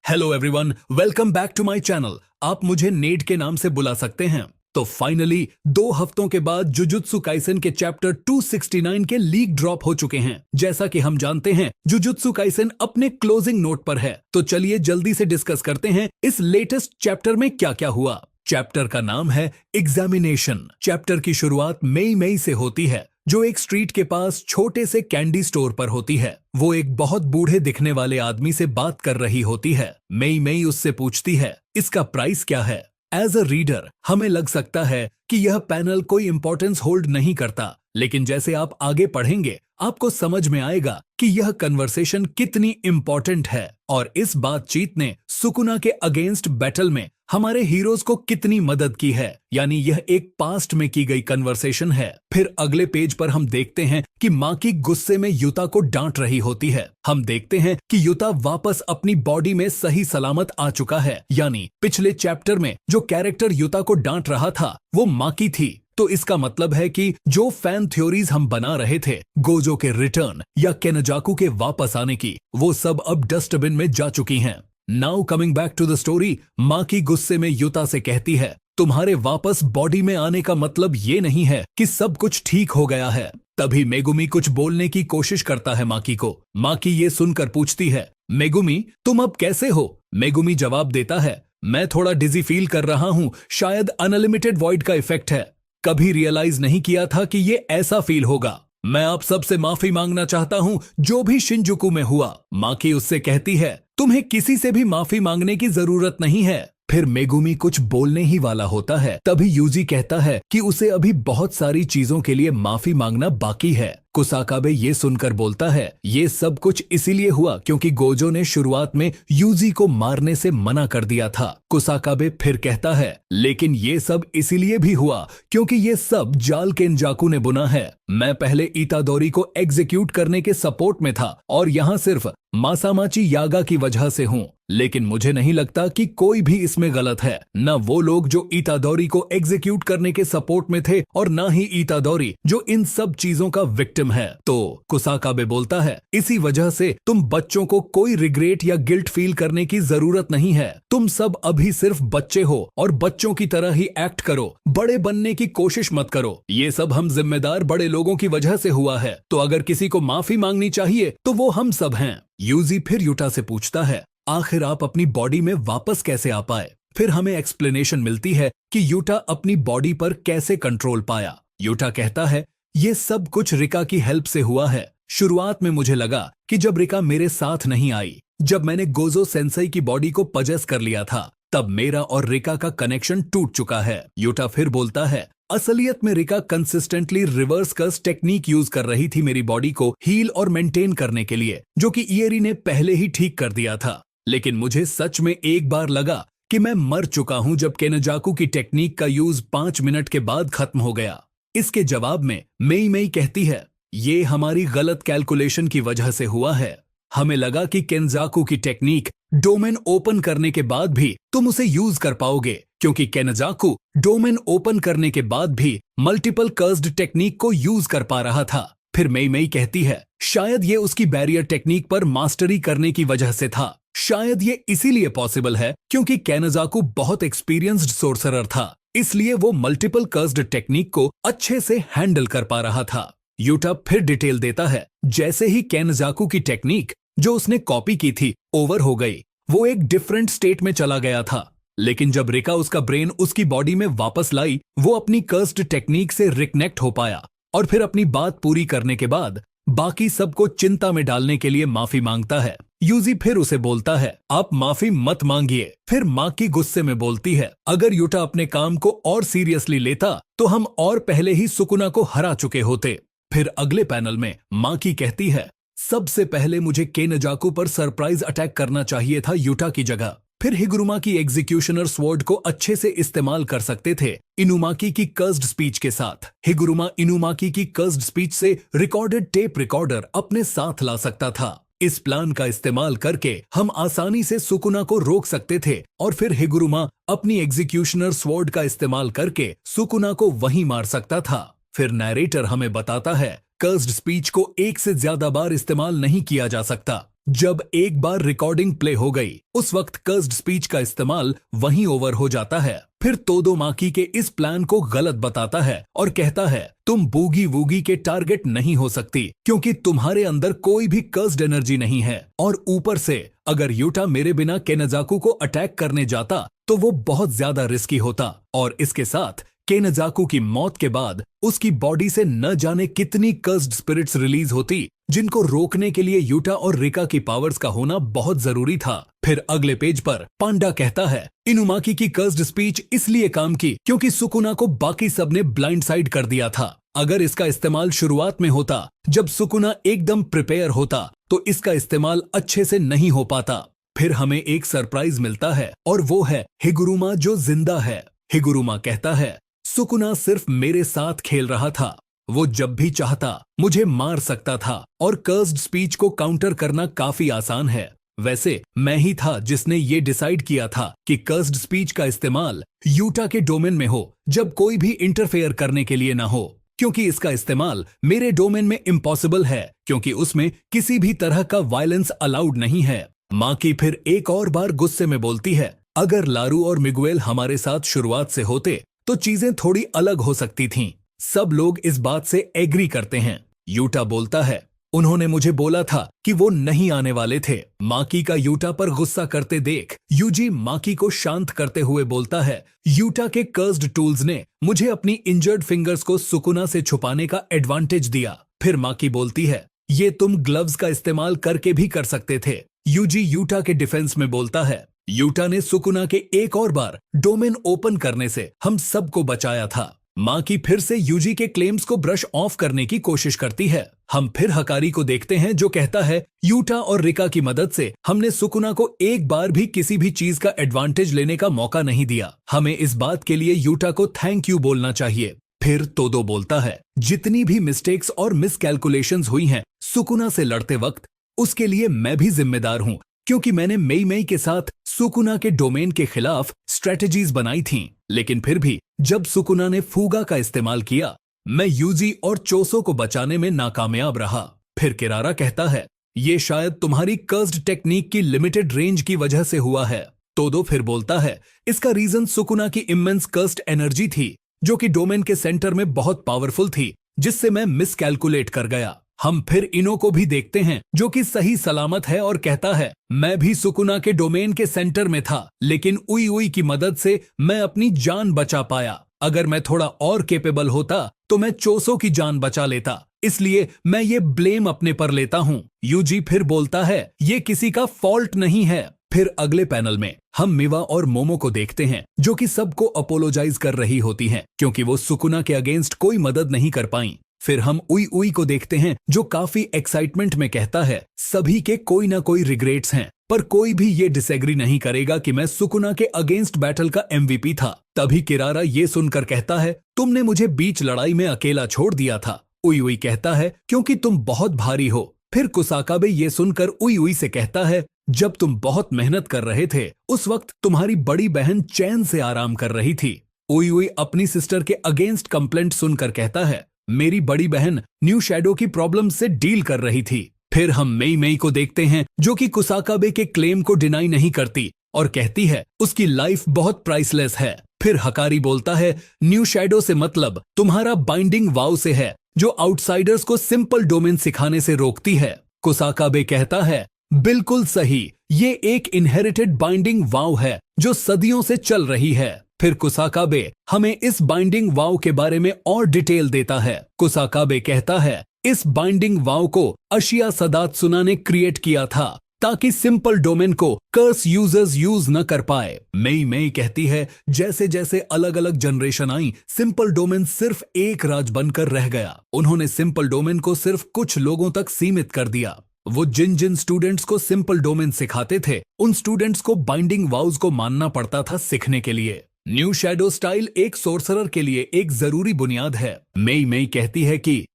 Hello everyone, welcome back to my channel. आप मुझे नेड के नाम से बुला सकते हैं। तो फाइनली 2 हफ्तों के बाद जुजुत्सु काइसेन के चैप्टर 269 के लीक ड्रॉप हो चुके हैं। जैसा कि हम जानते हैं, जुजुत्सु काइसेन अपने क्लोजिंग नोट पर है। तो चलिए जल्दी से डिस्कस करते हैं इस लेटेस्ट चैप्टर में क्या क्या हुआ। चैप्टर का नाम है एग्जामिनेशन। चैप्टर की शुरुआत मई से होती है, जो एक स्ट्रीट के पास छोटे से कैंडी स्टोर पर होती है। वो एक बहुत बूढ़े दिखने वाले आदमी से बात कर रही होती है। मई उससे पूछती है, इसका प्राइस क्या है। एज अ रीडर हमें लग सकता है कि यह पैनल कोई इंपॉर्टेंस होल्ड नहीं करता, लेकिन जैसे आप आगे पढ़ेंगे आपको समझ में आएगा कि यह कन्वर्सेशन कितनी इंपॉर्टेंट है और इस बातचीत ने सुकुना के अगेंस्ट बैटल में हमारे हीरोज को कितनी मदद की है। यानी यह एक पास्ट में की गई कन्वर्सेशन है। फिर अगले पेज पर हम देखते हैं कि माकी गुस्से में युता को डांट रही होती है। हम देखते हैं कि युता वापस अपनी बॉडी में सही सलामत आ चुका है। यानी पिछले चैप्टर में जो कैरेक्टर युता को डांट रहा था वो माकी थी। तो इसका मतलब है कि जो फैन थ्योरीज हम बना रहे थे गोजो के रिटर्न या केनजाकू के वापस आने की, वो सब अब डस्टबिन में जा चुकी हैं। Now coming back to the story, Maki गुस्से में युता से कहती है, तुम्हारे वापस बॉडी में आने का मतलब ये नहीं है कि सब कुछ ठीक हो गया है। तभी मेगुमी कुछ बोलने की कोशिश करता है माकी को। माकी ये सुनकर पूछती है, मेगुमी तुम अब कैसे हो? मेगुमी जवाब देता है, मैं थोड़ा डिजी फील कर रहा हूँ, शायद अनलिमिटेड वॉइड का इफेक्ट है। कभी रियलाइज नहीं किया था कि ये ऐसा फील होगा। मैं आप सबसे माफी मांगना चाहता हूँ जो भी शिनजुकू में हुआ। माकी उससे कहती है, तुम्हें किसी से भी माफी मांगने की जरूरत नहीं है। फिर मेगुमी कुछ बोलने ही वाला होता है, तभी यूजी कहता है कि उसे अभी बहुत सारी चीजों के लिए माफी मांगना बाकी है। कुसाकाबे ये सुनकर बोलता है, ये सब कुछ इसीलिए हुआ क्योंकि गोजो ने शुरुआत में यूजी को मारने से मना कर दिया था। कुसाकाबे फिर कहता है, लेकिन ये सब इसीलिए भी हुआ क्योंकि ये सब जाल केनजाकू ने बुना है। मैं पहले इतादोरी को एग्जीक्यूट करने के सपोर्ट में था और यहाँ सिर्फ मासामाची यागा की वजह से हूँ, लेकिन मुझे नहीं लगता कि कोई भी इसमें गलत है। न वो लोग जो इतादोरी को एग्जीक्यूट करने के सपोर्ट में थे और न ही इतादोरी जो इन सब चीजों का विक्टिम है। तो कुसाकाबे बोलता है, इसी वजह से तुम बच्चों को कोई रिग्रेट या गिल्ट फील करने की जरूरत नहीं है। तुम सब अभी सिर्फ बच्चे हो और बच्चों की तरह ही एक्ट करो, बड़े बनने की कोशिश मत करो। ये सब हम जिम्मेदार बड़े लोगों की वजह से हुआ है, तो अगर किसी को माफी मांगनी चाहिए तो वो हम सब हैं। यूजी फिर युटा से पूछता है, आखिर आप अपनी बॉडी में वापस कैसे आ पाए? फिर हमें एक्सप्लेनेशन मिलती है कि युटा अपनी बॉडी पर कैसे कंट्रोल पाया। युटा कहता है, ये सब कुछ रिका की हेल्प से हुआ है। शुरुआत में मुझे लगा कि जब रिका मेरे साथ नहीं आई, जब मैंने गोजो सेंसेई की बॉडी को पजेस कर लिया था, तब मेरा और रिका का कनेक्शन टूट चुका है। युटा फिर बोलता है, असलियत में Rica consistently reverse curse technique use कर रही थी मेरी बॉडी को हील और मेंटेन करने के लिए, जो कि इएरी ने पहले ही ठीक कर दिया था। लेकिन मुझे सच में एक बार लगा कि मैं मर चुका हूं जब केनजाकू की टेक्निक का यूज 5 मिनट के बाद खत्म हो गया। इसके जवाब में मई कहती है, ये हमारी गलत कैलकुलेशन की वजह से हुआ है। हमें लगा कि केनजाकू की टेक्निक डोमेन ओपन करने के बाद भी तुम उसे यूज कर पाओगे, क्योंकि केनजाकू डोमेन ओपन करने के बाद भी मल्टीपल कर्स्ड टेक्निक को यूज कर पा रहा था। फिर मई कहती है, शायद ये उसकी बैरियर टेक्निक पर मास्टरी करने की वजह से था। शायद ये इसीलिए पॉसिबल है क्योंकि केनजाकू बहुत एक्सपीरियंस्ड सोर्सरर था, इसलिए वो मल्टीपल कर्स्ड टेक्निक को अच्छे से हैंडल कर पा रहा था। युटा फिर डिटेल देता है, जैसे ही केनजाकू की टेक्निक जो उसने कॉपी की थी ओवर हो गई, वो एक डिफरेंट स्टेट में चला गया था। लेकिन जब रिका उसका ब्रेन उसकी बॉडी में वापस लाई, वो अपनी कर्स्ड टेक्निक से रिकनेक्ट हो पाया और फिर अपनी बात पूरी करने के बाद बाकी सबको चिंता में डालने के लिए माफी मांगता है। यूजी फिर उसे बोलता है, आप माफी मत मांगिए। फिर माकी गुस्से में बोलती है, अगर युटा अपने काम को और सीरियसली लेता तो हम और पहले ही सुकुना को हरा चुके होते। फिर अगले पैनल में माकी कहती है, सबसे पहले मुझे केनजाकू पर सरप्राइज अटैक करना चाहिए था युटा की जगह। फिर हिगुरुमा की एग्जीक्यूशनर स्वॉर्ड को अच्छे से इस्तेमाल कर सकते थे इनुमाकी की कर्स्ड स्पीच के साथ। हिगुरुमा इनुमाकी की कर्स्ड स्पीच से रिकॉर्डेड टेप रिकॉर्डर अपने साथ ला सकता था। इस प्लान का इस्तेमाल करके हम आसानी से सुकुना को रोक सकते थे और फिर हिगुरुमा अपनी एग्जीक्यूशनर स्वॉर्ड का इस्तेमाल करके सुकुना को वहीं मार सकता था। फिर नैरेटर हमें बताता है, कर्स्ड स्पीच को एक से ज्यादा बार इस्तेमाल नहीं किया जा सकता। जब एक बार रिकॉर्डिंग प्ले हो गई उस वक्त कर्स्ड स्पीच का इस्तेमाल वहीं ओवर हो जाता है। फिर तोदोमाकी के इस प्लान को गलत बताता है और कहता है तुम बूगी वूगी के टारगेट नहीं हो सकती क्योंकि तुम्हारे अंदर कोई भी कर्स्ड एनर्जी नहीं है, और ऊपर से अगर यूटा मेरे बिना केनाजाकू को अटैक करने जाता तो वो बहुत ज्यादा रिस्की होता, और इसके साथ केनाजाकू की मौत के बाद उसकी बॉडी से न जाने कितनी कर्स्ड स्पिरिट्स रिलीज होती जिनको रोकने के लिए यूटा और रिका की पावर्स का होना बहुत जरूरी था। फिर अगले पेज पर पांडा कहता है इनुमाकी की कर्स्ड स्पीच इसलिए काम की क्योंकि सुकुना को बाकी सबने ब्लाइंड साइड कर दिया था। अगर इसका इस्तेमाल शुरुआत में होता जब सुकुना एकदम प्रिपेयर होता तो इसका इस्तेमाल अच्छे से नहीं हो पाता। फिर हमें एक सरप्राइज मिलता है और वो है हिगुरुमा जो जिंदा है। हिगुरुमा कहता है सुकुना सिर्फ मेरे साथ खेल रहा था, वो जब भी चाहता मुझे मार सकता था और कर्स्ड स्पीच को काउंटर करना काफी आसान है। वैसे मैं ही था जिसने ये डिसाइड किया था कि कर्स्ड स्पीच का इस्तेमाल यूटा के डोमेन में हो जब कोई भी इंटरफेयर करने के लिए ना हो, क्योंकि इसका इस्तेमाल मेरे डोमेन में इम्पॉसिबल है क्योंकि उसमें किसी भी तरह का वायलेंस अलाउड नहीं है। माकी फिर एक और बार गुस्से में बोलती है अगर लारू और मिगुएल हमारे साथ शुरुआत से होते तो चीजें थोड़ी अलग हो सकती थीं। सब लोग इस बात से एग्री करते हैं। यूटा बोलता है उन्होंने मुझे बोला था कि वो नहीं आने वाले थे। माकी का यूटा पर गुस्सा करते देख यूजी माकी को शांत करते हुए बोलता है यूटा के कर्स्ड टूल्स ने मुझे अपनी इंजर्ड फिंगर्स को सुकुना से छुपाने का एडवांटेज दिया। फिर माकी बोलती है ये तुम ग्लव्स का इस्तेमाल करके भी कर सकते थे। यूजी यूटा के डिफेंस में बोलता है यूटा ने सुकुना के एक और बार डोमेन ओपन करने से हम सबको बचाया था। माकी फिर से यूजी के क्लेम्स को ब्रश ऑफ करने की कोशिश करती है। हम फिर हकारी को देखते हैं जो कहता है यूटा और रिका की मदद से हमने सुकुना को एक बार भी किसी भी चीज का एडवांटेज लेने का मौका नहीं दिया। हमें इस बात के लिए यूटा को थैंक यू बोलना चाहिए। फिर तोदो बोलता है जितनी भी मिस्टेक्स और मिसकैलकुलेशंस हुई हैं सुकुना से लड़ते वक्त उसके लिए मैं भी जिम्मेदार हूं, क्योंकि मैंने मेई मेई के साथ सुकुना के डोमेन के खिलाफ स्ट्रेटेजीज बनाई थीं। लेकिन फिर भी जब सुकुना ने फूगा का इस्तेमाल किया मैं यूजी और चोसो को बचाने में नाकामयाब रहा। फिर किरारा कहता है ये शायद तुम्हारी कर्स्ड टेक्निक की लिमिटेड रेंज की वजह से हुआ है। तोदो फिर बोलता है इसका रीजन सुकुना की इमेंस कर्स्ड एनर्जी थी जो कि डोमेन के सेंटर में बहुत पावरफुल थी, जिससे मैं मिसकैलकुलेट कर गया। हम फिर इनो को भी देखते हैं जो कि सही सलामत है और कहता है मैं भी सुकुना के डोमेन के सेंटर में था लेकिन उई उई की मदद से मैं अपनी जान बचा पाया। अगर मैं थोड़ा और केपेबल होता तो मैं चोसो की जान बचा लेता, इसलिए मैं ये ब्लेम अपने पर लेता हूँ। यूजी फिर बोलता है ये किसी का फॉल्ट नहीं है। फिर अगले पैनल में हम मिवा और मोमो को देखते हैं जो कि सबको अपोलोजाइज कर रही होती हैं क्योंकि वो सुकुना के अगेंस्ट कोई मदद नहीं कर पाई। फिर हम उई उई को देखते हैं जो काफी एक्साइटमेंट में कहता है सभी के कोई ना कोई रिग्रेट्स हैं, पर कोई भी ये डिसएग्री नहीं करेगा कि मैं सुकुना के अगेंस्ट बैटल का एमवीपी था। तभी किरारा ये सुनकर कहता है तुमने मुझे बीच लड़ाई में अकेला छोड़ दिया था। उई उई कहता है क्योंकि तुम बहुत भारी हो। फिर कुसाकाबे ये सुनकर उई उई से कहता है जब तुम बहुत मेहनत कर रहे थे उस वक्त तुम्हारी बड़ी बहन चैन से आराम कर रही थी। उई उई अपनी सिस्टर के अगेंस्ट कंप्लेंट सुनकर कहता है मेरी बड़ी बहन न्यू शैडो की प्रॉब्लम से डील कर रही थी। फिर हम मेई मेई को देखते हैं जो कि कुसाकाबे के क्लेम को डिनाई नहीं करती और कहती है उसकी लाइफ बहुत प्राइसलेस है। फिर हकारी बोलता है न्यू शैडो से मतलब तुम्हारा बाइंडिंग वाव से है जो आउटसाइडर्स को सिंपल डोमेन सिखाने से रोकती है। कुसाकाबे कहता है बिल्कुल सही, ये एक इनहेरिटेड बाइंडिंग वाव है जो सदियों से चल रही है। फिर कुसाकाबे हमें इस बाइंडिंग वाव के बारे में और डिटेल देता है। कुसाकाबे कहता है इस बाइंडिंग वाव को अशिया सदात्सुना ने क्रिएट किया था ताकि सिंपल डोमेन को कर्स यूजर्स यूज न कर पाए। मेई मेई कहती है जैसे जैसे अलग अलग जनरेशन आई सिंपल डोमेन सिर्फ एक राज बनकर रह गया। उन्होंने सिंपल डोमेन को सिर्फ कुछ लोगों तक सीमित कर दिया। वो जिन जिन स्टूडेंट्स को सिंपल डोमेन सिखाते थे उन स्टूडेंट्स को बाइंडिंग वाउज को मानना पड़ता था सीखने के लिए। न्यू शैडो स्टाइल एक सोर्सरर के लिए एक जरूरी बुनियाद है। मेई मेई कहती है कि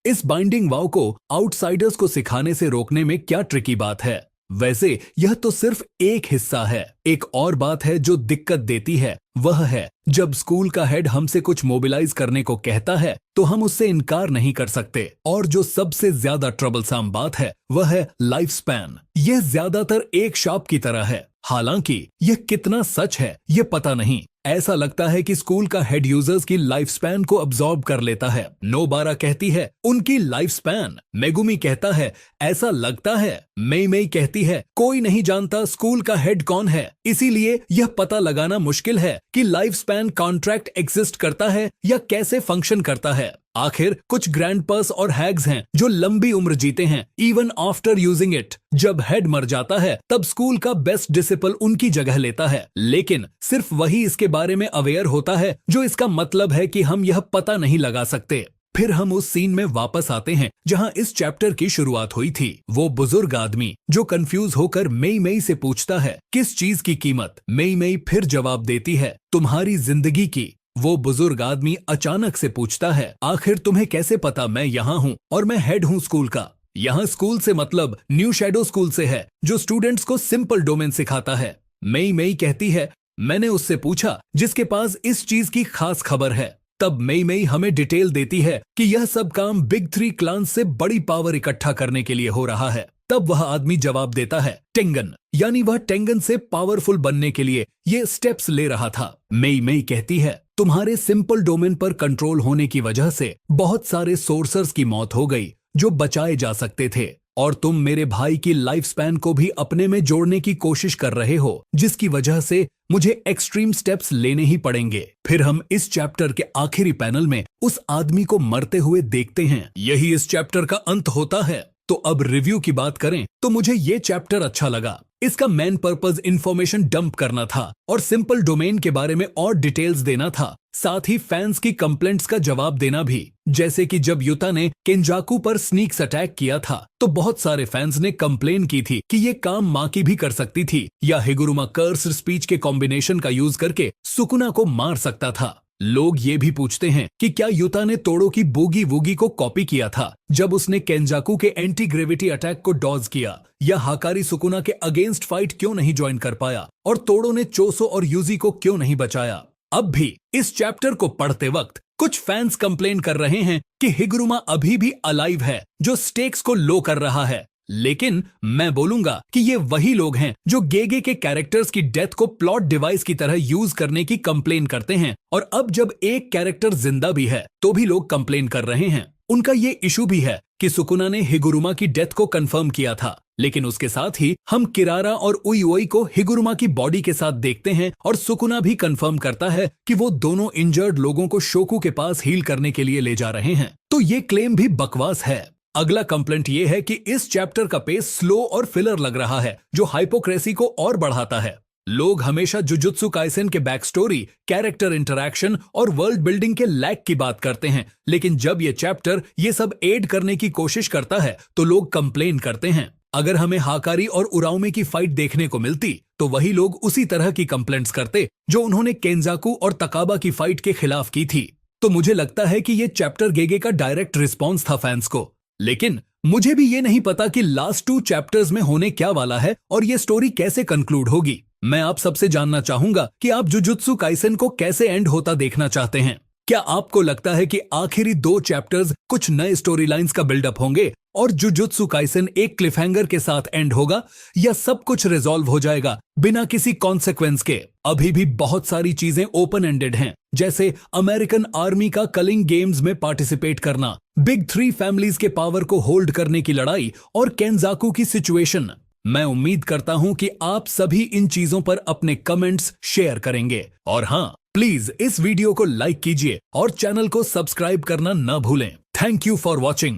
इस बाइंडिंग वाव को आउटसाइडर्स को सिखाने से रोकने में क्या ट्रिकी बात है। वैसे यह तो सिर्फ एक हिस्सा है। एक और बात है जो दिक्कत देती है, वह है जब स्कूल का हेड हमसे कुछ मोबिलाइज करने को कहता है तो हम उससे इनकार नहीं कर सकते। और जो सबसे ज्यादा ट्रबलसम बात है वह है लाइफ स्पैन। यह ज्यादातर एक शाप की तरह है, हालांकि यह कितना सच है यह पता नहीं। ऐसा लगता है कि स्कूल का हेड यूजर्स की लाइफ स्पैन को अब्सॉर्ब कर लेता है। नोबारा कहती है उनकी लाइफ स्पैन, मेगुमी कहता है ऐसा लगता है, मेई मेई कहती है कोई नहीं जानता स्कूल का हेड कौन है, इसीलिए यह पता लगाना मुश्किल है कि लाइफ स्पैन कॉन्ट्रैक्ट एग्जिस्ट करता है या कैसे फंक्शन करता है। आखिर कुछ ग्रैंडपर्स और हैग्स हैं जो लंबी उम्र जीते हैं इवन आफ्टर यूजिंग इट। जब हेड मर जाता है तब स्कूल का बेस्ट डिसिपल उनकी जगह लेता है, लेकिन सिर्फ वही इसके बारे में अवेयर होता है, जो इसका मतलब है कि हम यह पता नहीं लगा सकते। फिर हम उस सीन में वापस आते हैं जहां इस चैप्टर की शुरुआत हुई थी। वो बुजुर्ग आदमी जो कंफ्यूज होकर मेई मेई से पूछता है किस चीज की कीमत। मेई मेई फिर जवाब देती है तुम्हारी जिंदगी की। वो बुजुर्ग आदमी अचानक से पूछता है आखिर तुम्हें कैसे पता मैं यहाँ हूँ और मैं हेड हूँ स्कूल का। यहाँ स्कूल से मतलब न्यू शैडो स्कूल से है जो स्टूडेंट्स को सिंपल डोमेन सिखाता है। मेई मेई कहती है मैंने उससे पूछा जिसके पास इस चीज की खास खबर है। तब मेई मेई हमें डिटेल देती है कि यह सब काम बिग 3 क्लान्स से बड़ी पावर इकट्ठा करने के लिए हो रहा है। तब वह आदमी जवाब देता है टेंगन, यानी वह टेंगन से पावरफुल बनने के लिए ये स्टेप्स ले रहा था। मेई मेई कहती है तुम्हारे सिंपल डोमेन पर कंट्रोल होने की वजह से बहुत सारे सोर्सर्स की मौत हो गई जो बचाए जा सकते थे, और तुम मेरे भाई की लाइफ स्पैन को भी अपने में जोड़ने की कोशिश कर रहे हो, जिसकी वजह से मुझे एक्सट्रीम स्टेप्स लेने ही पड़ेंगे। फिर हम इस चैप्टर के आखिरी पैनल में उस आदमी को मरते हुए देखते हैं। यही इस चैप्टर का अंत होता है। तो अब रिव्यू की बात करें तो मुझे ये चैप्टर अच्छा लगा। इसका मेन पर्पस इंफॉर्मेशन डंप करना था और सिंपल डोमेन के बारे में और डिटेल्स देना था, साथ ही फैंस की कंप्लेंट्स का जवाब देना भी। जैसे कि जब युता ने केंजाकू पर स्नीक्स अटैक किया था तो बहुत सारे फैंस ने कंप्लेन की थी कि ये काम माकी भी कर सकती थी, या हिगुरुमा कर्स स्पीच के कॉम्बिनेशन का यूज करके सुकुना को मार सकता था। लोग ये भी पूछते हैं कि क्या युता ने तोड़ो की बूगी वूगी को कॉपी किया था जब उसने केंजाकू के एंटी ग्रेविटी अटैक को डॉज किया, या हाकारी सुकुना के अगेंस्ट फाइट क्यों नहीं ज्वाइन कर पाया और तोड़ो ने चोसो और यूजी को क्यों नहीं बचाया। अब भी इस चैप्टर को पढ़ते वक्त कुछ फैंस कंप्लेन कर रहे हैं कि हिगुरुमा अभी भी अलाइव है जो स्टेक्स को लो कर रहा है, लेकिन मैं बोलूंगा कि ये वही लोग हैं जो गेगे के कैरेक्टर्स की डेथ को प्लॉट डिवाइस की तरह यूज करने की कंप्लेन करते हैं, और अब जब एक कैरेक्टर जिंदा भी है तो भी लोग कंप्लेन कर रहे हैं। उनका ये इशू भी है कि सुकुना ने हिगुरुमा की डेथ को कंफर्म किया था, लेकिन उसके साथ ही हम किरारा और उइओई को हिगुरुमा की बॉडी के साथ देखते हैं, और सुकुना भी कंफर्म करता है कि वो दोनों इंजर्ड लोगों को शोकू के पास हील करने के लिए ले जा रहे हैं। तो ये क्लेम भी बकवास है। अगला कंप्लेंट ये है कि इस चैप्टर का पेस स्लो और फिलर लग रहा है, जो हाइपोक्रेसी को और बढ़ाता है। लोग हमेशा जुजुत्सु काइसेन के बैक स्टोरी, कैरेक्टर इंटरैक्शन और वर्ल्ड बिल्डिंग के लैक की बात करते हैं, लेकिन जब ये चैप्टर ये सब ऐड करने की कोशिश करता है तो लोग कंप्लेन करते हैं। अगर हमें हाकारी और उराउमे की फाइट देखने को मिलती तो वही लोग उसी तरह की कंप्लेंट्स करते जो उन्होंने केंजाकू और तकाबा की फाइट के खिलाफ की थी। तो मुझे लगता है कि ये चैप्टर गेगे का डायरेक्ट रिस्पॉन्स था फैंस को, लेकिन मुझे भी ये नहीं पता कि लास्ट 2 चैप्टर्स में होने क्या वाला है और ये स्टोरी कैसे कंक्लूड होगी। मैं आप सबसे जानना चाहूंगा कि आप जुजुत्सु काइसेन को कैसे एंड होता देखना चाहते हैं। क्या आपको लगता है कि आखिरी 2 चैप्टर्स कुछ नए स्टोरी लाइन्स का बिल्डअप होंगे और जुजुत्सु काइसेन एक क्लिफहैंगर के साथ एंड होगा, या सब कुछ रिजॉल्व हो जाएगा बिना किसी कॉन्सिक्वेंस के? अभी भी बहुत सारी चीजें ओपन एंडेड हैं, जैसे अमेरिकन आर्मी का कलिंग गेम्स में पार्टिसिपेट करना, बिग 3 फैमिलीज के पावर को होल्ड करने की लड़ाई और केंजाकू की सिचुएशन। मैं उम्मीद करता हूं कि आप सभी इन चीजों पर अपने कमेंट्स शेयर करेंगे, और हाँ, प्लीज इस वीडियो को लाइक कीजिए और चैनल को सब्सक्राइब करना न भूलें। Thank you for watching.